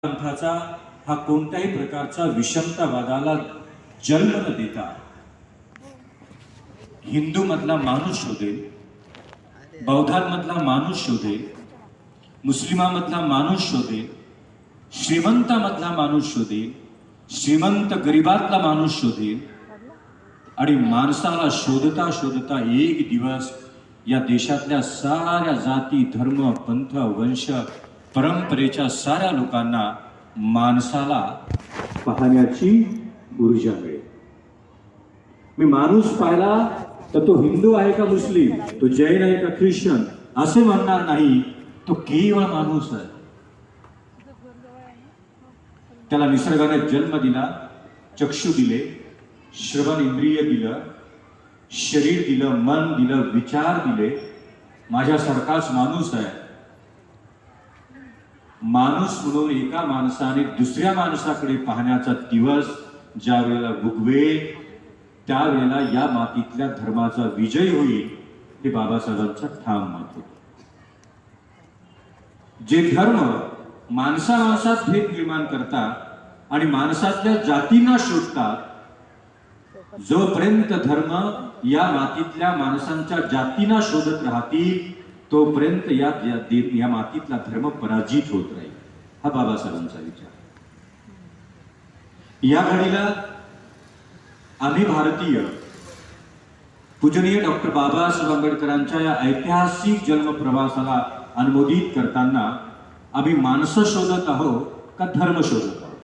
पंथाचा हा कोणत्याही प्रकारचा विषमतावादाला जन्म न देता हिंदू मधला माणूस शोधेल, बौद्धांमधला माणूस शोधेल, मुस्लिमांमधला माणूस शोधेल, श्रीमंतामधला माणूस शोधेल, श्रीमंत गरिबातला माणूस शोधेल आणि माणसाला शोधता शोधता एक दिवस या देशातल्या साऱ्या जाती, धर्म, पंथ, वंश, परंपरेच्या साऱ्या लोकांना माणसाला पाहण्याची ऊर्जा मिळेल. मी माणूस पाहिला तर तो हिंदू आहे का मुस्लिम, तो जैन आहे का ख्रिश्चन असे म्हणणार नाही. तो केवळ माणूस आहे. त्याला निसर्गाने जन्म दिला, चक्षु दिले, श्रवण इंद्रिय दिलं, शरीर दिलं, मन दिलं, विचार दिले. माझ्यासारखाच माणूस आहे. माणूस म्हणून एका माणसाने दुसऱ्या माणसाकडे पाहण्याचा दिवस ज्या वेळेला उगवेल त्यावेळेला या मातीतल्या धर्माचा विजय होईल, हे बाबासाहेबांचा ठाम मत होतं. जे धर्म माणसा माणसात भेद निर्माण करतात आणि माणसातल्या जातींना शोधतात, जोपर्यंत धर्म या मातीतल्या माणसांच्या जातींना शोधत राहतील तोपर्यंत या मातीतला धर्म पराजित होत राहील. हा बाबासाहेबांचा विचार. या घडीला आम्ही भारतीय पूजनीय डॉक्टर बाबासाहेब आंबेडकरांच्या या ऐतिहासिक जन्म प्रवासाला अनुमोदित करताना आम्ही माणसं शोधत आहोत का धर्म शोधत आहोत?